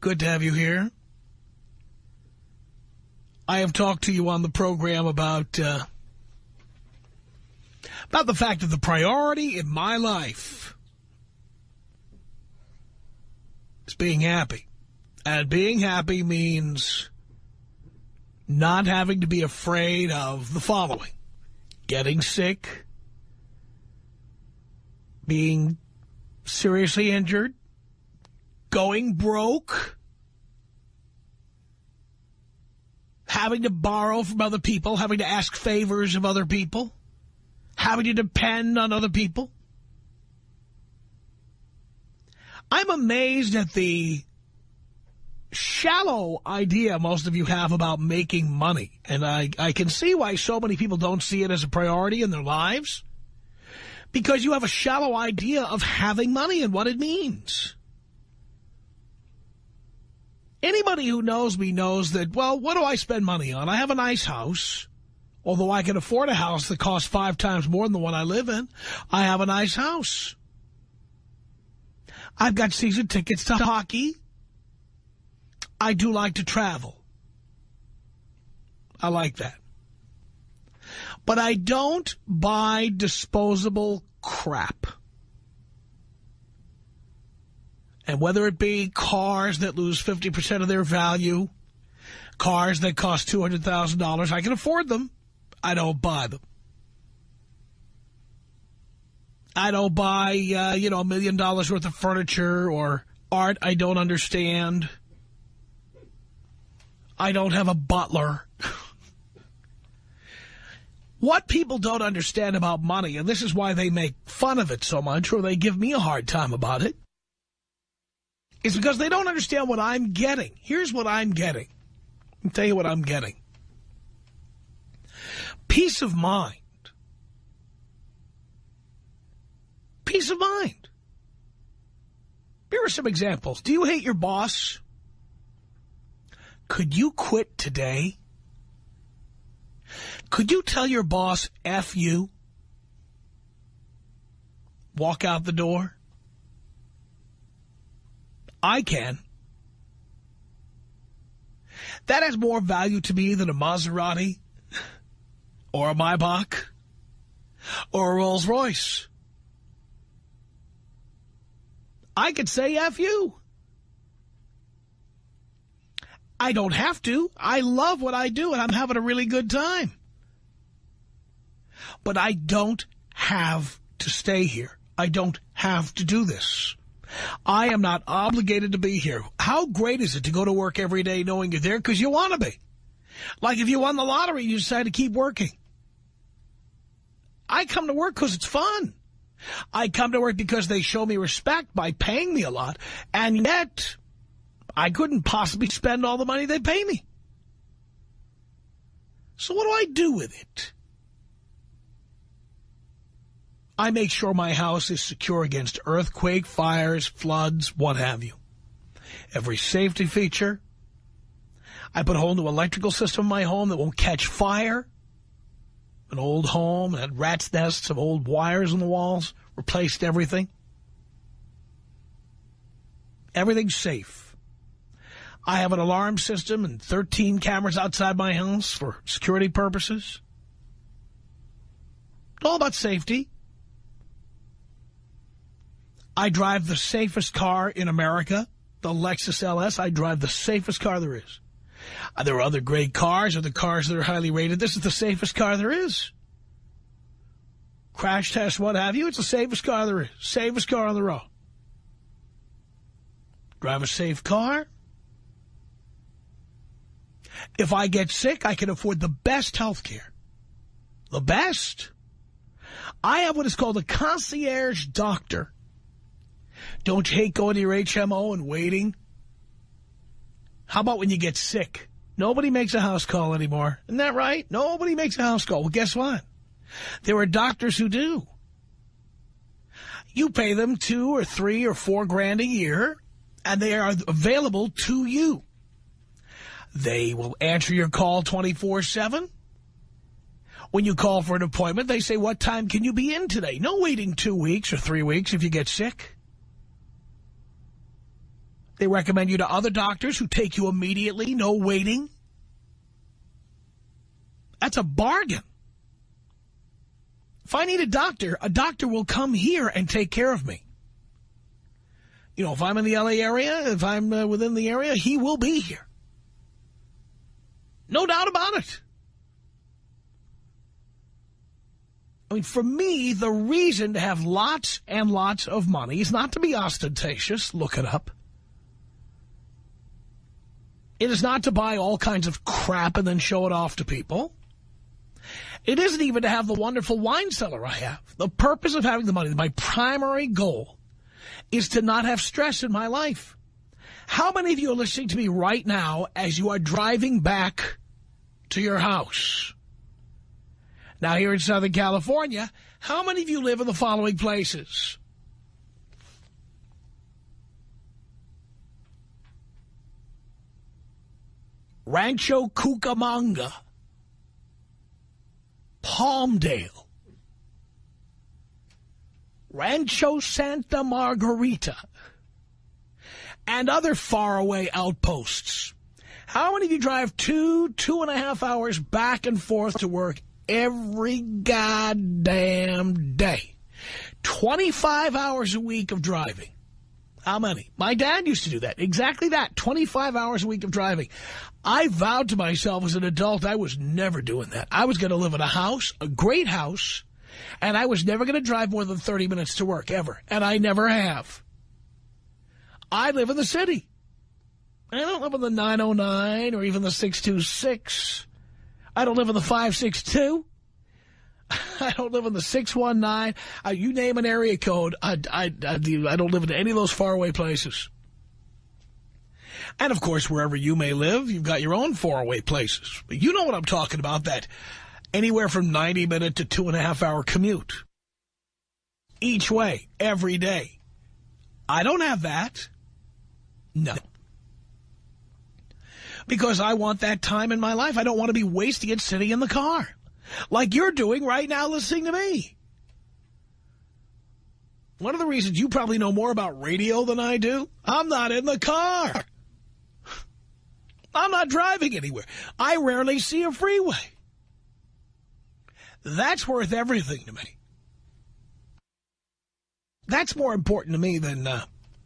Good to have you here. I have talked to you on the program about the fact that the priority in my life is being happy. And being happy means not having to be afraid of the following: getting sick, being seriously injured, going broke, having to borrow from other people, having to ask favors of other people, having to depend on other people. I'm amazed at the shallow idea most of you have about making money. And I can see why so many people don't see it as a priority in their lives. Because you have a shallow idea of having money and what it means. Anybody who knows me knows that, well, what do I spend money on? I have a nice house. Although I can afford a house that costs 5 times more than the one I live in, I have a nice house. I've got season tickets to hockey. I do like to travel. I like that. But I don't buy disposable crap. And whether it be cars that lose 50% of their value, cars that cost $200,000, I can afford them. I don't buy them. I don't buy, $1 million worth of furniture or art I don't understand. I don't have a butler. What people don't understand about money, and this is why they make fun of it so much, or they give me a hard time about it, is because they don't understand what I'm getting. Here's what I'm getting. I'll tell you what I'm getting. Peace of mind. Peace of mind. Here are some examples. Do you hate your boss? Could you quit today? Could you tell your boss, F you? Walk out the door? I can. That has more value to me than a Maserati or a Maybach or a Rolls Royce. I could say F you. I don't have to. I love what I do, and I'm having a really good time. But I don't have to stay here. I don't have to do this. I am not obligated to be here. How great is it to go to work every day knowing you're there because you want to be? Like if you won the lottery, you decide to keep working. I come to work because it's fun. I come to work because they show me respect by paying me a lot, and yet I couldn't possibly spend all the money they pay me. So what do I do with it? I make sure my house is secure against earthquake, fires, floods, what have you. Every safety feature. I put a whole new electrical system in my home that won't catch fire. An old home, had rat's nests of old wires in the walls, replaced everything. Everything's safe. I have an alarm system and 13 cameras outside my house for security purposes. All about safety. I drive the safest car in America, the Lexus LS. I drive the safest car there is. There are other great cars, other cars that are highly rated. This is the safest car there is. Crash test, what have you, it's the safest car there is. Safest car on the road. Drive a safe car. If I get sick, I can afford the best health care. The best. I have what is called a concierge doctor. Don't you hate going to your HMO and waiting? How about when you get sick? Nobody makes a house call anymore. Isn't that right? Nobody makes a house call. Well, guess what? There are doctors who do. You pay them $2 or $3 or $4 grand a year, and they are available to you. They will answer your call 24/7. When you call for an appointment, they say, what time can you be in today? No waiting 2 weeks or 3 weeks if you get sick. They recommend you to other doctors who take you immediately, no waiting. That's a bargain. If I need a doctor will come here and take care of me. You know, if I'm in the L.A. area, if I'm within the area, he will be here. No doubt about it. I mean, for me, the reason to have lots and lots of money is not to be ostentatious. Look it up. It is not to buy all kinds of crap and then show it off to people. It isn't even to have the wonderful wine cellar I have. The purpose of having the money, my primary goal, is to not have stress in my life. How many of you are listening to me right now as you are driving back to your house? Now, here in Southern California, how many of you live in the following places? Rancho Cucamonga, Palmdale, Rancho Santa Margarita, and other faraway outposts. How many of you drive 2.5 hours back and forth to work every goddamn day? 25 hours a week of driving. How many? My dad used to do that. Exactly that. 25 hours a week of driving. I vowed to myself as an adult I was never doing that. I was going to live in a house, a great house, and I was never going to drive more than 30 minutes to work, ever. And I never have. I live in the city. I don't live in the 909 or even the 626. I don't live in the 562. I don't live in the 619. You name an area code, I don't live in any of those faraway places. And, of course, wherever you may live, you've got your own faraway places. But you know what I'm talking about, that anywhere from 90-minute to 2.5-hour commute. Each way, every day. I don't have that. No. Because I want that time in my life. I don't want to be wasting it sitting in the car. Like you're doing right now listening to me. One of the reasons you probably know more about radio than I do, I'm not in the car. I'm not driving anywhere. I rarely see a freeway. That's worth everything to me. That's more important to me than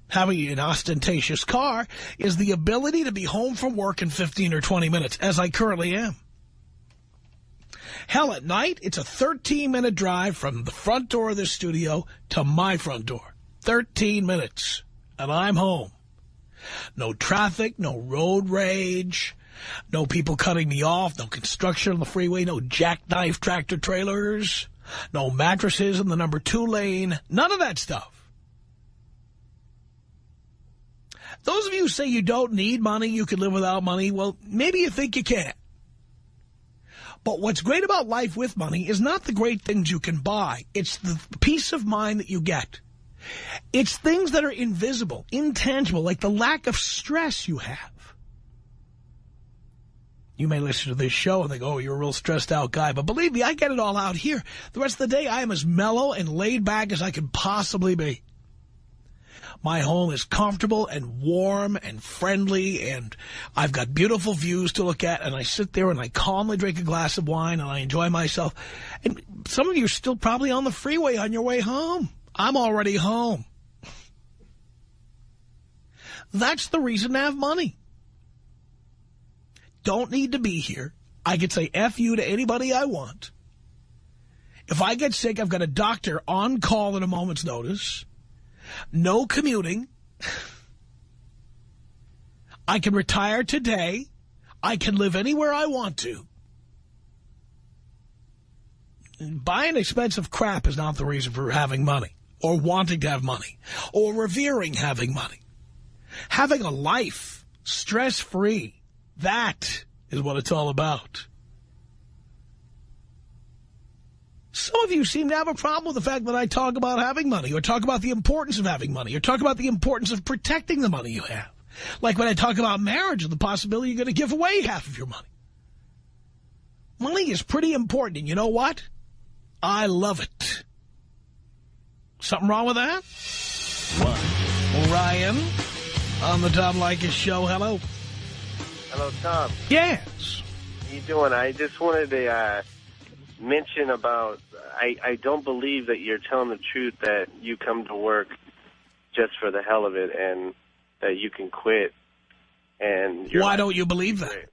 having an ostentatious car, is the ability to be home from work in 15 or 20 minutes, as I currently am. Hell, at night, it's a 13-minute drive from the front door of this studio to my front door. 13 minutes, and I'm home. No traffic, no road rage, no people cutting me off, no construction on the freeway, no jackknife tractor trailers, no mattresses in the number 2 lane, none of that stuff. Those of you who say you don't need money, you can live without money, well, maybe you think you can. But what's great about life with money is not the great things you can buy. It's the peace of mind that you get. It's things that are invisible, intangible, like the lack of stress you have. You may listen to this show and think, oh, you're a real stressed out guy. But believe me, I get it all out here. The rest of the day, I am as mellow and laid back as I can possibly be. My home is comfortable and warm and friendly, and I've got beautiful views to look at, and I sit there and I calmly drink a glass of wine and I enjoy myself. And some of you are still probably on the freeway on your way home. I'm already home. That's the reason to have money. Don't need to be here. I can say F you to anybody I want. If I get sick, I've got a doctor on call at a moment's notice. No commuting. I can retire today. I can live anywhere I want to. Buying expensive crap is not the reason for having money, or wanting to have money, or revering having money. Having a life, stress-free, that is what it's all about. Some of you seem to have a problem with the fact that I talk about having money, or talk about the importance of having money, or talk about the importance of protecting the money you have. Like when I talk about marriage and the possibility you're going to give away half of your money. Money is pretty important, and you know what? I love it. Something wrong with that? What? Ryan? On the Tom Leykis show. Hello. Hello, Tom. Yes. How you doing? I just wanted to mention about, I don't believe that you're telling the truth that you come to work just for the hell of it and that you can quit. And why don't you believe that?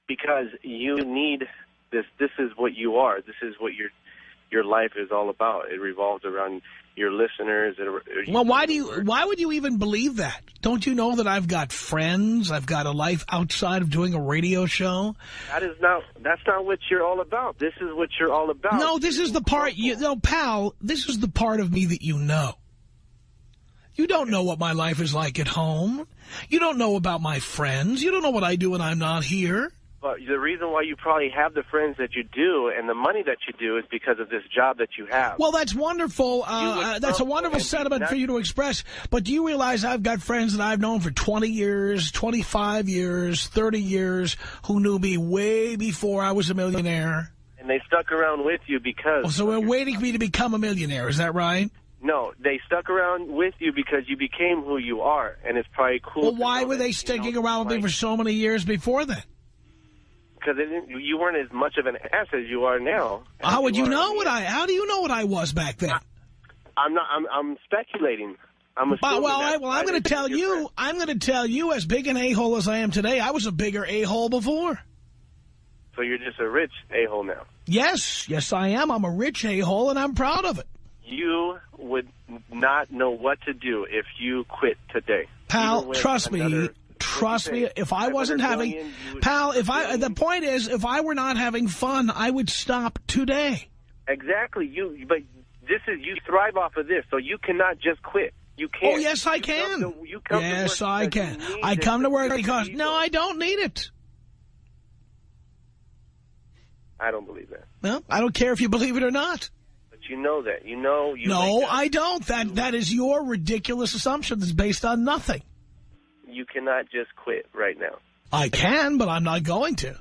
Because you need this. This is what you are. This is what your life is all about. It revolves around your listeners. Well, why would you even believe that? Don't you know that I've got friends? I've got a life outside of doing a radio show? That's not what you're all about. This is what you're all about. No, this is the part, pal, this is the part of me that you know. You don't know what my life is like at home. You don't know about my friends. You don't know what I do when I'm not here. But the reason why you probably have the friends that you do and the money that you do is because of this job that you have. Well, that's wonderful. That's a wonderful sentiment for you to express. But do you realize I've got friends that I've known for 20 years, 25 years, 30 years, who knew me way before I was a millionaire? And they stuck around with you because... Oh, so we're waiting for me to become a millionaire. Is that right? No, they stuck around with you because you became who you are. And it's probably cool. Well, why were they sticking around with me for so many years before then? Because you weren't as much of an ass as you are now. How would you know what how do you know what I was back then? I'm speculating. I'm assuming I'm going to tell you. I'm going to tell you, as big an a-hole as I am today, I was a bigger a-hole before. So you're just a rich a-hole now. Yes, I am. I'm a rich a-hole, and I'm proud of it. You would not know what to do if you quit today. Pal, trust me. Trust me, if I wasn't having... Pal, the point is, if I were not having fun, I would stop today. Exactly. But you thrive off of this, so you cannot just quit. You can't. Oh, yes, I can. Yes, I can. I come to work because... No, I don't need it. I don't believe that. Well, I don't care if you believe it or not. But you know that. No, I don't. That is your ridiculous assumption that's based on nothing. You cannot just quit right now. I can, but I'm not going to.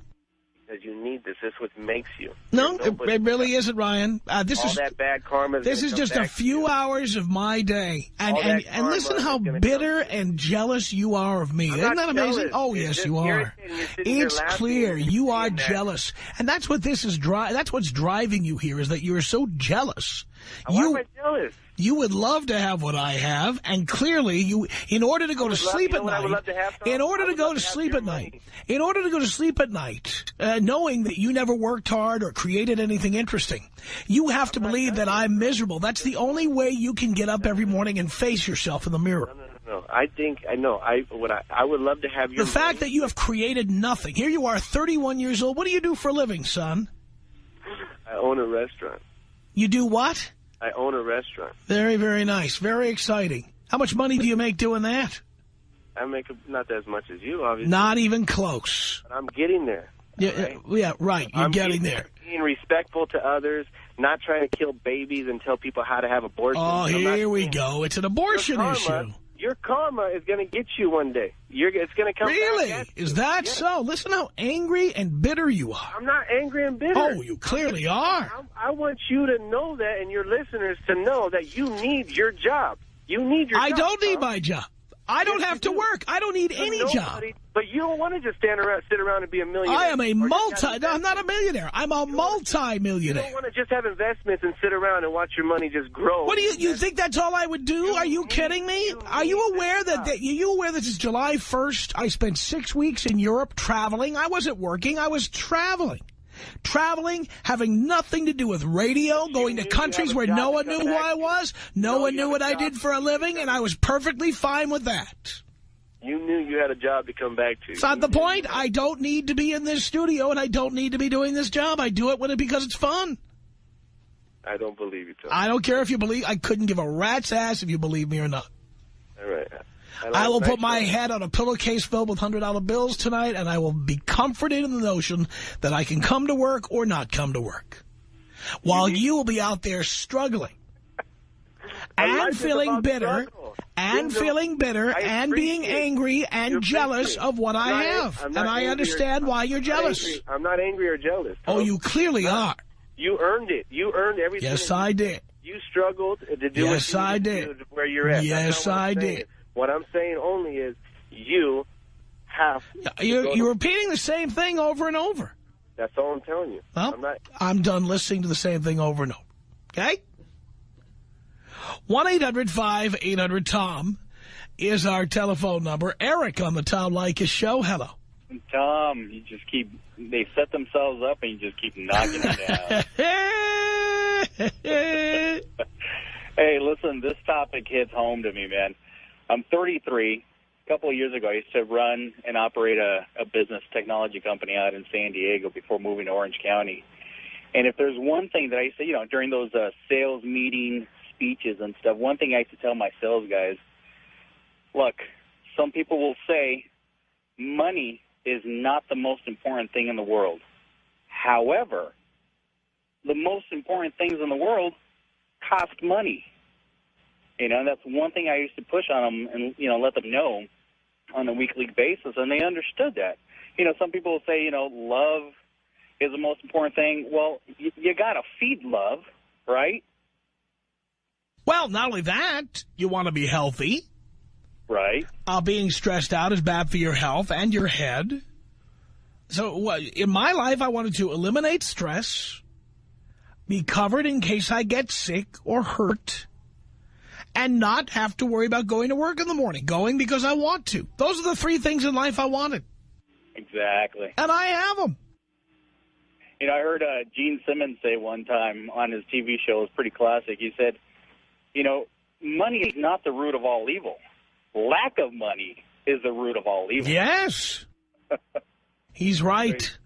Because you need this. This is what makes you. No, it really isn't, Ryan. That bad karma. This is just a few hours of my day. And listen how bitter and jealous you are of me. Isn't that amazing? Oh, yes, you are. It's clear you are jealous. And that's what this is. That's what's driving you here, is that you're so jealous. Why am I jealous? You would love to have what I have, and clearly in order to go to sleep at night, knowing that you never worked hard or created anything interesting, you have to believe that I'm miserable. That's the only way you can get up every morning and face yourself in the mirror. No. I would love to have your The fact that you have created nothing. Here you are, 31 years old. What do you do for a living, son? I own a restaurant. You do what? I own a restaurant. Very, very nice. Very exciting. How much money do you make doing that? I make not as much as you, obviously. Not even close. But I'm getting there. Yeah, right. You're getting there. Being respectful to others, not trying to kill babies and tell people how to have abortions. Oh, here we go. It's an abortion issue. Your karma is going to get you one day. It's going to come Really? back at you. Is that so? Listen how angry and bitter you are. I'm not angry and bitter. Oh, you clearly are. I want you to know that, and your listeners to know that you need your job. You need your job. I don't need my job. I don't have to work. I don't need any job. But you don't want to just sit around and be a millionaire. I am no, I'm not a millionaire. I'm a multi-millionaire. You don't want to just have investments and sit around and watch your money just grow. What do you think that's all I would do? Are you kidding me? Are you aware that this is July 1st? I spent 6 weeks in Europe traveling. I wasn't working. I was traveling. Traveling, having nothing to do with radio, going to countries where no one knew who I was, no one knew what I did for a living, and I was perfectly fine with that. You knew you had a job to come back to. It's not the point. I don't need to be in this studio, and I don't need to be doing this job. I do it because it's fun. I don't believe you, Tom. I don't care if you believe. I couldn't give a rat's ass if you believe me or not. All right. I will put my head on a pillowcase filled with $100 bills tonight, and I will be comforted in the notion that I can come to work or not come to work, while you will be out there struggling and feeling bitter and being angry and jealous of what I have. And I understand why you're jealous. I'm not angry or jealous, Tom. Oh, you clearly are. You earned it. You earned everything. Yes, I did. You struggled to do yes, I did. where you're at. Yes, I did. What I'm saying only is you have to You're repeating the same thing over and over. That's all I'm telling you. Well, I'm done listening to the same thing over and over. Okay? 1-800-5800-TOM is our telephone number. Eric on the Tom Leykis show. Hello. Tom, they set themselves up and you just keep knocking them down. Hey, listen, this topic hits home to me, man. I'm 33. A couple of years ago, I used to run and operate a business technology company out in San Diego before moving to Orange County. And if there's one thing that I used to, during those sales meeting speeches and stuff, one thing I used to tell my sales guys, look, some people will say money is not the most important thing in the world. However, the most important things in the world cost money. That's one thing I used to push on them and, let them know on a weekly basis, and they understood that. Some people will say, love is the most important thing. Well, you got to feed love, right? Well, not only that, you want to be healthy. Right. Being stressed out is bad for your health and your head. So in my life, I wanted to eliminate stress, be covered in case I get sick or hurt, and not have to worry about going to work in the morning, going because I want to. Those are the three things in life I wanted. Exactly. And I have them. I heard Gene Simmons say one time on his TV show, it was pretty classic. He said, money is not the root of all evil. Lack of money is the root of all evil. Yes. He's right.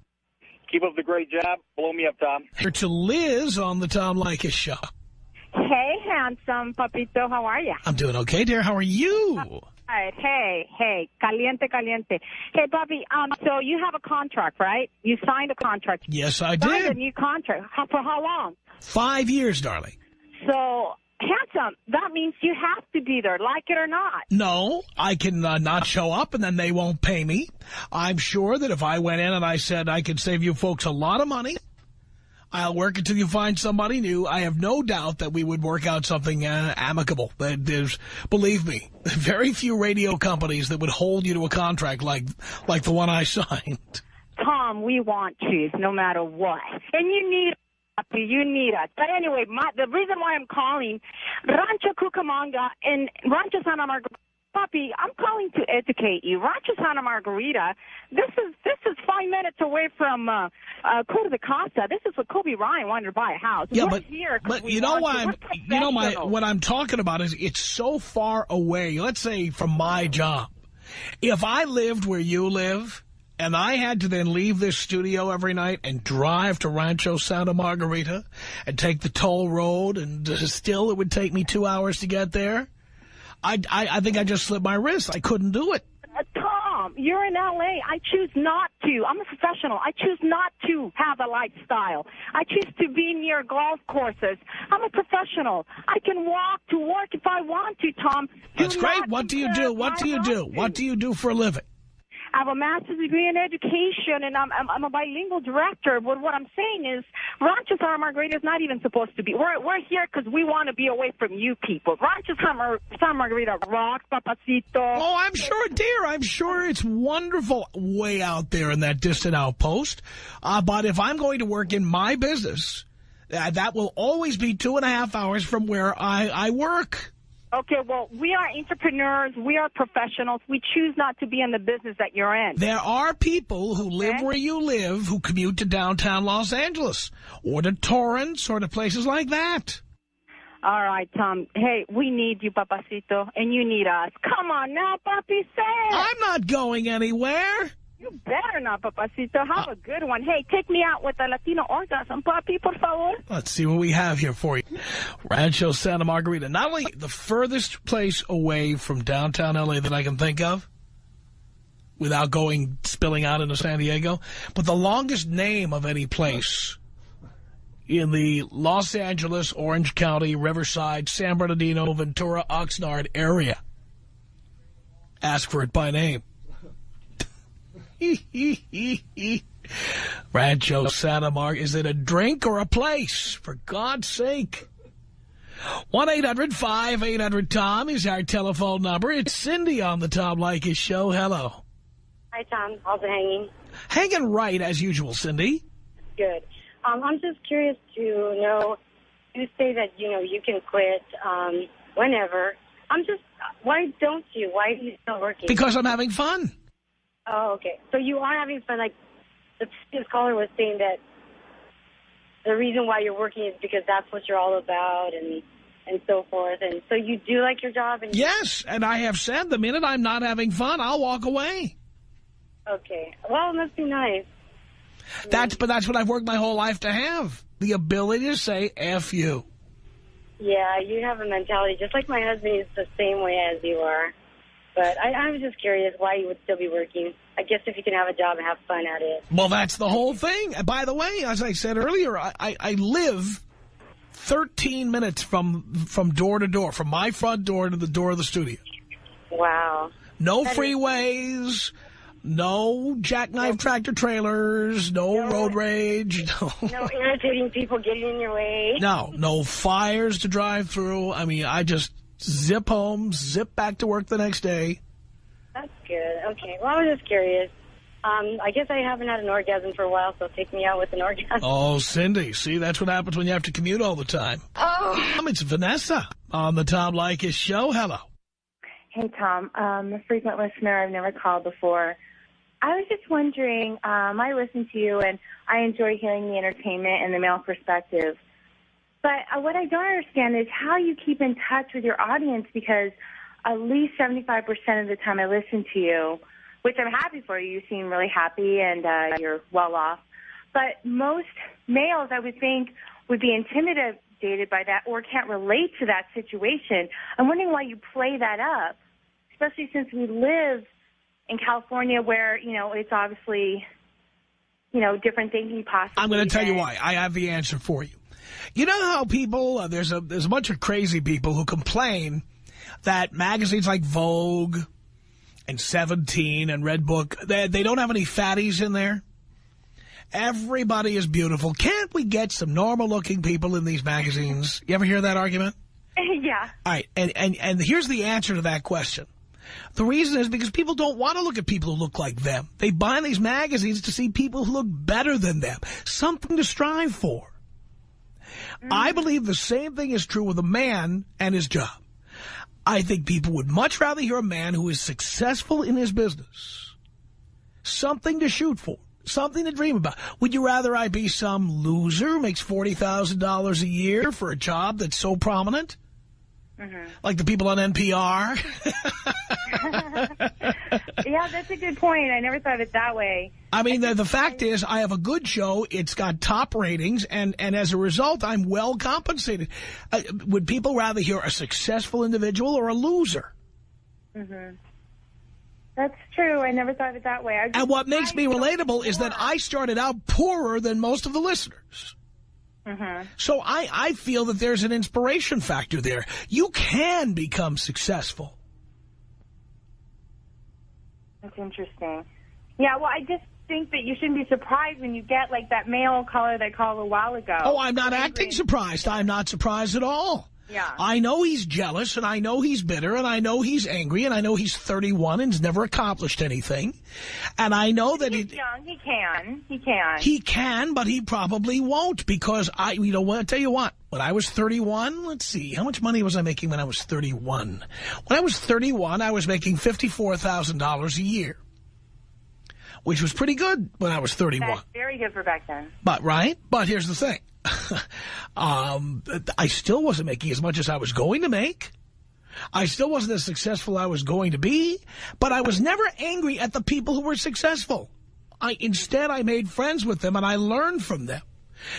Keep up the great job. Blow me up, Tom. Here to Liz on the Tom Leykis show. Hey, handsome papito, how are you? I'm doing okay, dear. How are you? Hey, caliente. Hey, Bobby, so you have a contract, right? You signed a contract. Yes, I did. Signed a did. new contract. For how long? 5 years, darling. So, handsome, that means you have to be there, like it or not. No, I can not show up and then they won't pay me. I'm sure that if I went in and I said I could save you folks a lot of money, I'll work until you find somebody new. I have no doubt that we would work out something amicable. There's, believe me, very few radio companies that would hold you to a contract like the one I signed. Tom, we want cheese no matter what. And you need us. But anyway, the reason why I'm calling, Rancho Cucamonga and Rancho Santa Margarita, Papi, I'm calling to educate you. Rancho Santa Margarita, this is 5 minutes away from Costa de Casa. This is what Kobe Ryan wanted to buy a house. Yeah, We're but here but we you know want why what I'm talking about is it's so far away. Let's say from my job. If I lived where you live, and I had to then leave this studio every night and drive to Rancho Santa Margarita and take the toll road, and still it would take me 2 hours to get there, I think I just slipped my wrist. I couldn't do it. Tom, you're in L.A. I choose not to. I'm a professional. I choose not to have a lifestyle. I choose to be near golf courses. I'm a professional. I can walk to work if I want to, Tom. That's great. What do you do? What do you do? What do you do for a living? I have a master's degree in education, and I'm a bilingual director. But what I'm saying is, Rancho Santa Margarita is not even supposed to be. We're here because we want to be away from you people. Rancho Santa Margarita rocks, papacito. Oh, I'm sure, dear. I'm sure it's wonderful way out there in that distant outpost. But if I'm going to work in my business, that will always be 2.5 hours from where I work. Okay, well, we are entrepreneurs. We are professionals. We choose not to be in the business that you're in. There are people who live where you live who commute to downtown Los Angeles or to Torrance or to places like that. All right, Tom. Hey, we need you, papacito, and you need us. Come on now, papi, say it. I'm not going anywhere. You better not, papacito. Have a good one. Hey, take me out with a Latino orgasm, papi, por favor. Let's see what we have here for you. Rancho Santa Margarita. Not only the furthest place away from downtown L.A. that I can think of, without spilling out into San Diego, but the longest name of any place in the Los Angeles, Orange County, Riverside, San Bernardino, Ventura, Oxnard area. Ask for it by name. Rancho Santa Margarita. Is it a drink or a place? For God's sake. 1-800-5800-TOM is our telephone number. It's Cindy on the Tom Leykis Show. Hello. Hi, Tom. How's it hanging? Hanging right, as usual, Cindy. Good. I'm just curious to know, you say that, you can quit whenever. Why don't you? Why are you still working? Because I'm having fun. Oh, okay. So you are having fun. Like the previous caller was saying that the reason why you're working is because that's what you're all about and so forth. And so you do like your job? And yes, and I have said the minute I'm not having fun, I'll walk away. Okay. Well, it must be nice. But that's what I've worked my whole life to have. The ability to say, F you. Yeah, you have a mentality just like my husband is the same way as you are. But I was just curious why you would still be working. I guess if you can have a job and have fun at it. Well, that's the whole thing. By the way, as I said earlier, I live 13 minutes from door to door, from my front door to the door of the studio. Wow. No freeways, no jackknife tractor trailers, no road rage. No irritating people getting in your way. No fires to drive through. I mean, I just zip home, zip back to work the next day. That's good. Okay. Well, I was just curious. I guess I haven't had an orgasm for a while, so take me out with an orgasm. Oh, Cindy. See, that's what happens when you have to commute all the time. Oh. It's Vanessa on the Tom Leykis Show. Hello. Hey, Tom. I'm a frequent listener. I've never called before. I was just wondering, I listen to you, and I enjoy hearing the entertainment and the male perspective. But what I don't understand is how you keep in touch with your audience, because at least 75% of the time I listen to you, which I'm happy for you. You seem really happy and you're well off. But most males, I would think, would be intimidated by that or can't relate to that situation. I'm wondering why you play that up, especially since we live in California where, it's obviously, different thinking possibly. I'm going to tell you why. I have the answer for you. You know how people, there's a bunch of crazy people who complain that magazines like Vogue and 17 and Redbook, they don't have any fatties in there? Everybody is beautiful. Can't we get some normal-looking people in these magazines? You ever hear that argument? Yeah. All right, and here's the answer to that question. The reason is because people don't want to look at people who look like them. They buy these magazines to see people who look better than them, something to strive for. I believe the same thing is true with a man and his job. I think people would much rather hear a man who is successful in his business. Something to shoot for. Something to dream about. Would you rather I be some loser who makes $40,000 a year for a job that's so prominent? Mm-hmm. Like the people on NPR? Yeah, that's a good point. I never thought of it that way. I mean, the fact is, I have a good show. It's got top ratings, and as a result, I'm well compensated. Would people rather hear a successful individual or a loser? Mm-hmm. That's true. I never thought of it that way. And what makes me relatable is that I started out poorer than most of the listeners. Mm-hmm. So I feel that there's an inspiration factor there. You can become successful. That's interesting. Yeah, well, I just think that you shouldn't be surprised when you get, like, that male caller that called a while ago. Oh, I'm not acting surprised. I'm not surprised at all. Yeah. I know he's jealous, and I know he's bitter, and I know he's angry, and I know he's 31 and has never accomplished anything. And I know that he's young. He can. He can. He can, but he probably won't, because I'll tell you what, when I was 31, let's see, how much money was I making when I was 31? When I was 31, I was making $54,000 a year, which was pretty good when I was 31. That's very good for back then. But here's the thing. I still wasn't making as much as I was going to make. I still wasn't as successful as I was going to be, but I was never angry at the people who were successful. Instead, I made friends with them and I learned from them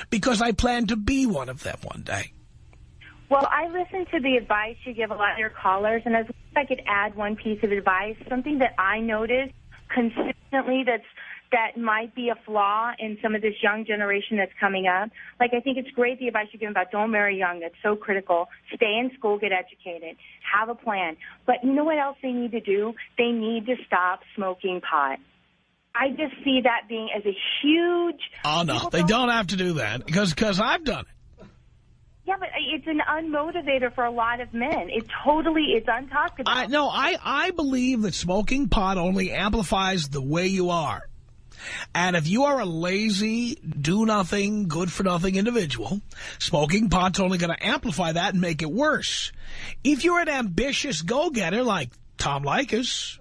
because I planned to be one of them one day. Well, I listen to the advice you give a lot of your callers, and if I could add one piece of advice, something that I noticed consistently that might be a flaw in some of this young generation that's coming up. Like, I think it's great the advice you give about don't marry young. That's so critical. Stay in school, get educated, have a plan. But you know what else they need to do? They need to stop smoking pot. I just see that being as a huge... Oh, no, they don't have to do that because I've done it. Yeah, but it's an unmotivator for a lot of men. It's untalked about. I believe that smoking pot only amplifies the way you are. And if you are a lazy, do-nothing, good-for-nothing individual, smoking pot's only going to amplify that and make it worse. If you're an ambitious go-getter like Tom Leykis,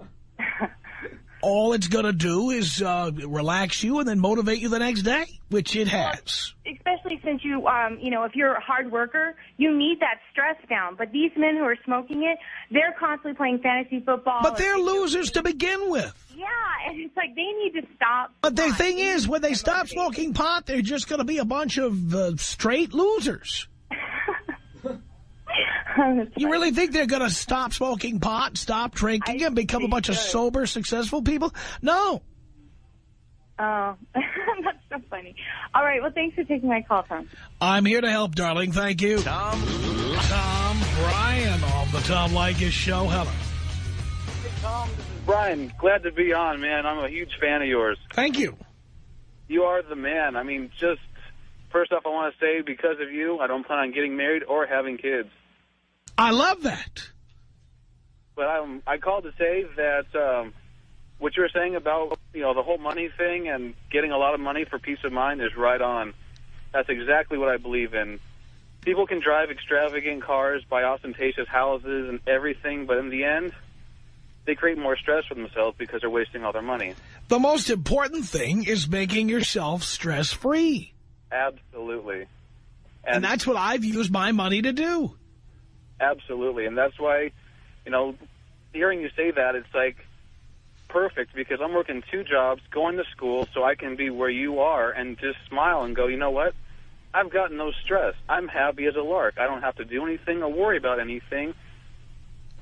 all it's going to do is relax you and then motivate you the next day, which it has. Especially since you, if you're a hard worker, you need that stress down. But these men who are smoking it, they're constantly playing fantasy football. But they're losers to begin with. Yeah, and it's like they need to stop. But the thing is, when they stop smoking pot, they're just going to be a bunch of straight losers. You really think they're going to stop smoking pot, stop drinking, and become a bunch of sober, successful people? No. Oh, that's so funny. All right, well, thanks for taking my call, Tom. I'm here to help, darling. Thank you. Tom Bryan on the Tom Leykis Show. Hello. Hey, Tom, this is Brian. Glad to be on, man. I'm a huge fan of yours. Thank you. You are the man. I mean, just first off, I want to say because of you, I don't plan on getting married or having kids. I love that. But I called to say that what you were saying about, the whole money thing and getting a lot of money for peace of mind is right on. That's exactly what I believe in. People can drive extravagant cars, buy ostentatious houses and everything, but in the end, they create more stress for themselves because they're wasting all their money. The most important thing is making yourself stress-free. Absolutely. And that's what I've used my money to do. Absolutely. And that's why, hearing you say that, it's like perfect because I'm working 2 jobs, going to school so I can be where you are and just smile and go, you know what? I've got no stress. I'm happy as a lark. I don't have to do anything or worry about anything.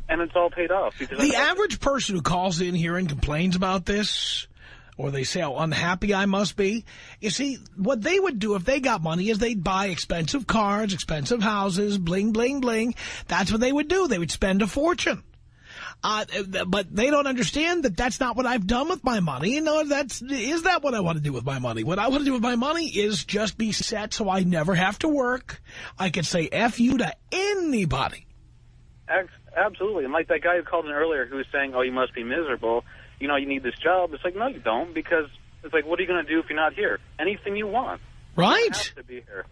And it's all paid off. Because the average person who calls in here and complains about this, or they say how unhappy I must be, you see, what they would do if they got money is they'd buy expensive cars, expensive houses, bling, bling, bling. That's what they would do. They would spend a fortune. But they don't understand that that's not what I've done with my money. Is that what I want to do with my money? What I want to do with my money is just be set so I never have to work. I can say F you to anybody. Absolutely. And like that guy who called in earlier who was saying, oh, you must be miserable. You need this job. It's like, no, you don't, because it's like, what are you going to do if you're not here? Anything you want. Right. You have to be here.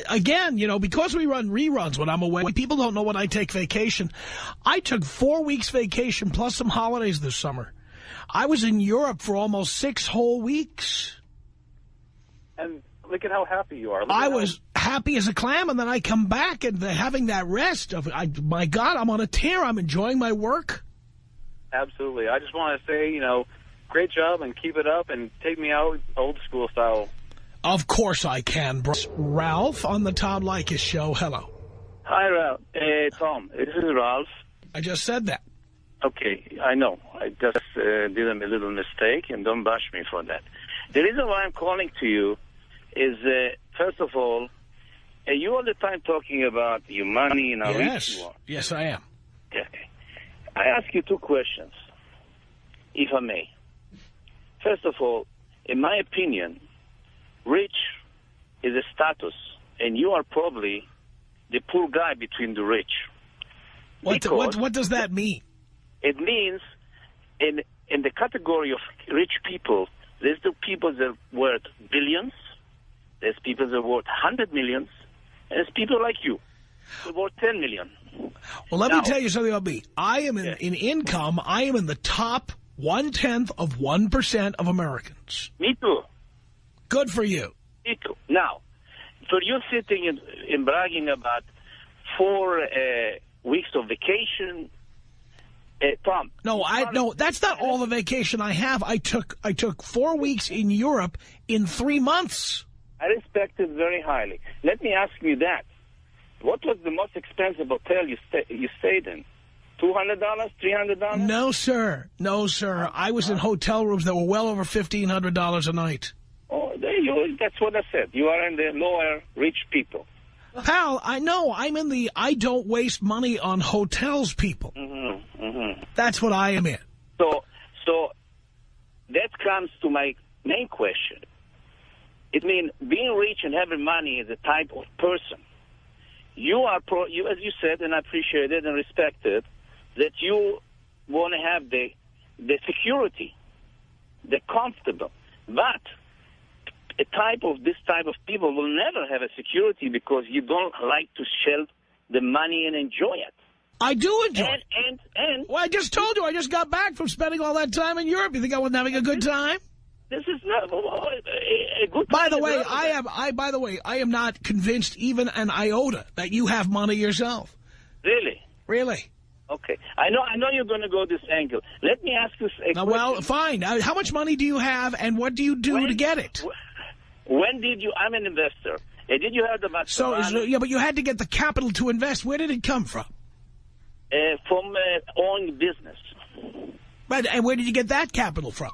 Again, because we run reruns when I'm away, people don't know when I take vacation. I took 4 weeks vacation plus some holidays this summer. I was in Europe for almost 6 whole weeks. And look at how happy you are. I was happy as a clam, and then I come back and having that rest of, my God, I'm on a tear. I'm enjoying my work. Absolutely. I just want to say, great job and keep it up and take me out old school style. Of course I can. Ralph on the Tom Leykis Show. Hello. Hi, Ralph. Tom, this is Ralph. I just said that. Okay, I know. I just did a little mistake, and don't bash me for that. The reason why I'm calling to you is, first of all, you all the time talking about your money and how rich you are. Yes, I am. Okay. I ask you 2 questions, if I may. First of all, in my opinion, rich is a status, and you are probably the poor guy between the rich. What does that mean? It means in the category of rich people, there's the people that are worth billions, there's people that are worth 100 millions, and there's people like you, that are worth 10 million. Well, let me tell you something about me. I am in income, I am in the top 1/10 of 1% of Americans. Me too. Good for you. Me too. Now, for you sitting and bragging about 4 weeks of vacation, Tom. No, that's not all the vacation I have. I took 4 weeks in Europe in 3 months. I respect it very highly. Let me ask you that. What was the most expensive hotel you stayed in? $200, $300? No, sir. No, sir. I was in hotel rooms that were well over $1,500 a night. Oh, that's what I said. You are in the lower rich people. Pal, I know. I'm in the I don't waste money on hotels people. That's what I am in. So that comes to my main question. It means being rich and having money is a type of person. you are you, as you said, and I appreciate it and respect it, that you want to have the security, the comfortable. But this type of people will never have a security because you don't like to shell the money and enjoy it. I do enjoy it. And well, I just told you, I just got back from spending all that time in Europe. You think I wasn't having a good time? This is not a good. By the way, I am not convinced even an iota that you have money yourself. Really? Really? Okay. I know you're going to go this angle. Let me ask you a question. Well, fine. How much money do you have, and what do you do to get it? When did you? I'm an investor. Did you hear about? Yeah, but you had to get the capital to invest. Where did it come from? From own business. Right, and where did you get that capital from?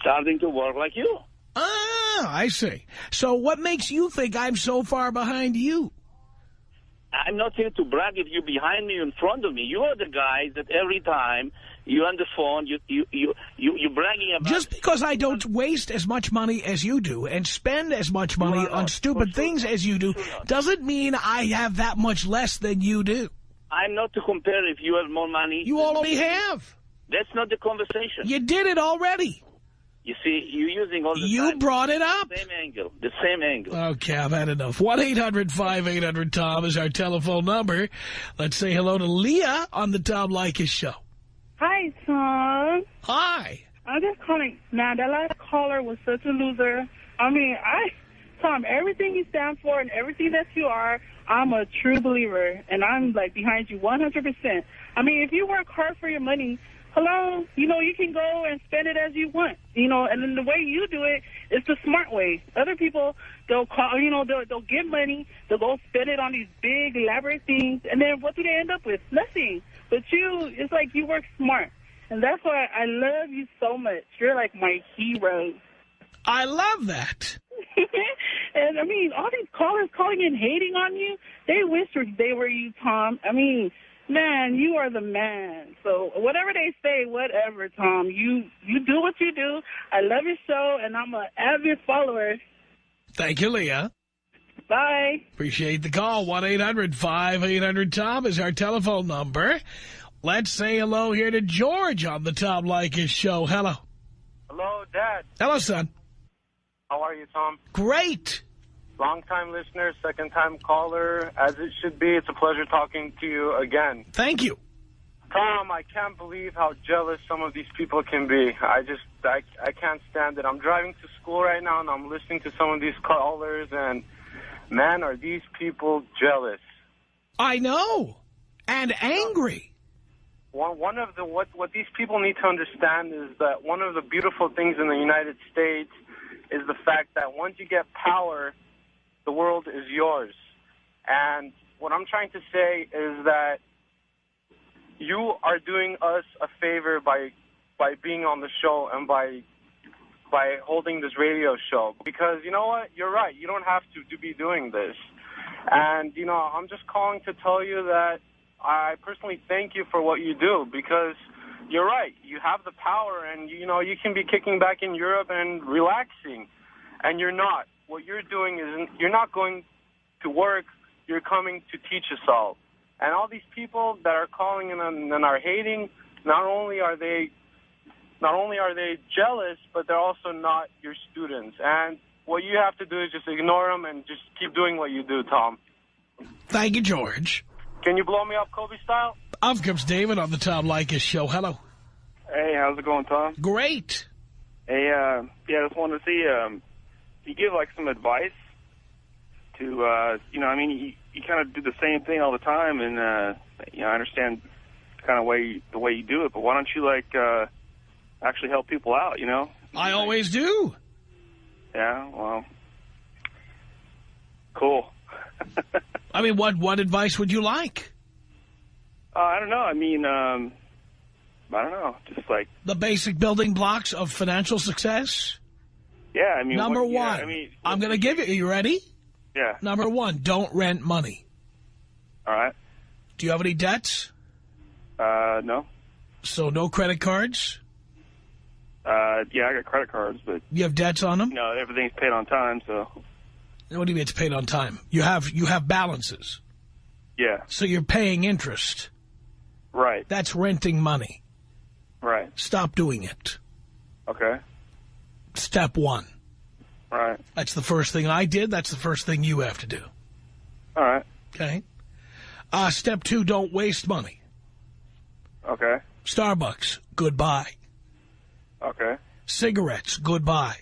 Starting to work like you. Ah, I see. So what makes you think I'm so far behind you? I'm not here to brag if you're behind me or in front of me. You are the guy that every time you're on the phone, you're bragging about... Just because I don't waste as much money as you do and spend as much money on stupid things as you do doesn't mean I have that much less than you do. I'm not to compare if you have more money. You already have. That's not the conversation. You did it already. You see, you're using all the You time. brought it up. The same angle. Okay, I've had enough. 1-800-5800-TOM is our telephone number. Let's say hello to Leah on the Tom Leykis Show. Hi, Tom. Hi. I'm just calling. Man, that last caller was such a loser. I mean, Tom, everything you stand for and everything that you are, I'm a true believer, and I'm, like, behind you 100%. I mean, if you work hard for your money, hello, you know, you can go and spend it as you want, you know, and then the way you do it is the smart way. Other people, they'll call, you know, they'll get money, they'll go spend it on these big, elaborate things, and then what do they end up with? Nothing. But you, it's like you work smart, and that's why I love you so much. You're like my hero. I love that. And, I mean, all these callers calling and hating on you, they wish they were you, Tom. I mean... Man, you are the man. So whatever they say, whatever, Tom. You do what you do. I love your show, and I'm an avid follower. Thank you, Leah. Bye. Appreciate the call. 1-800-5800-TOM is our telephone number. Let's say hello here to George on the Tom Leykis Show. Hello. Hello, Dad. Hello, son. How are you, Tom? Great. Long-time listener, second-time caller. As it should be, it's a pleasure talking to you again. Thank you. Tom, I can't believe how jealous some of these people can be. I can't stand it. I'm driving to school right now, and I'm listening to some of these callers, and, man, are these people jealous. I know. And angry. One of the what these people need to understand is that one of the beautiful things in the United States is the fact that once you get power, the world is yours. And what I'm trying to say is that you are doing us a favor by being on the show and by holding this radio show. Because, you know what? You're right. You don't have to be doing this. And, you know, I'm just calling to tell you that I personally thank you for what you do, because you're right. You have the power, and, you know, you can be kicking back in Europe and relaxing, and you're not. What you're doing is you're not going to work. You're coming to teach us all. And all these people that are calling in and are hating, not only are they jealous, but they're also not your students. And what you have to do is just ignore them and just keep doing what you do, Tom. Thank you, George. Can you blow me up Kobe style? Up comes David on the Tom Leykis Show. Hello. Hey, how's it going, Tom? Great. Hey, yeah, I just wanted to see, you give, like, some advice to, you know, I mean, you kind of do the same thing all the time, and, you know, I understand kind of the way you do it, but why don't you, like, actually help people out, you know? I always do. Yeah, well, cool. I mean, what advice would you like? I don't know. I mean, I don't know. Just like... The basic building blocks of financial success? Yeah, I mean... Number one. Yeah, I mean, I'm going to give you... Are you ready? Yeah. Number one, don't rent money. All right. Do you have any debts? No. So no credit cards? Yeah, I got credit cards, but... You have debts on them? You know, everything's paid on time, so... What do you mean it's paid on time? You have balances. Yeah. So you're paying interest. Right. That's renting money. Right. Stop doing it. Okay. Step one. Right. That's the first thing I did. That's the first thing you have to do. All right. Okay. Step two, don't waste money. Okay. Starbucks, goodbye. Okay. Cigarettes, goodbye.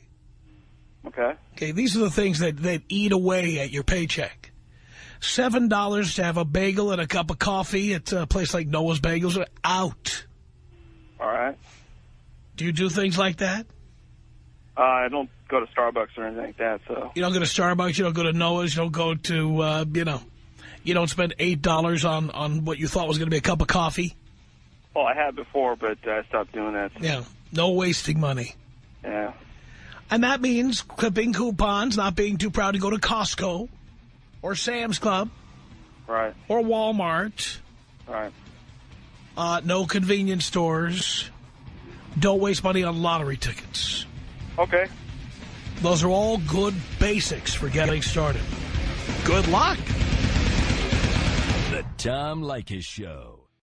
Okay. Okay, these are the things that eat away at your paycheck. $7 to have a bagel and a cup of coffee at a place like Noah's Bagels are out. All right. Do you do things like that? I don't go to Starbucks or anything like that, so. You don't go to Starbucks, you don't go to Noah's, you don't go to, you don't spend $8 on what you thought was going to be a cup of coffee? Well, I had before, but I stopped doing that. So. Yeah, no wasting money. Yeah. And that means clipping coupons, not being too proud to go to Costco or Sam's Club. Right. Or Walmart. Right. No convenience stores. Don't waste money on lottery tickets. Okay. Those are all good basics for getting started. Good luck. The Tom Leykis Show.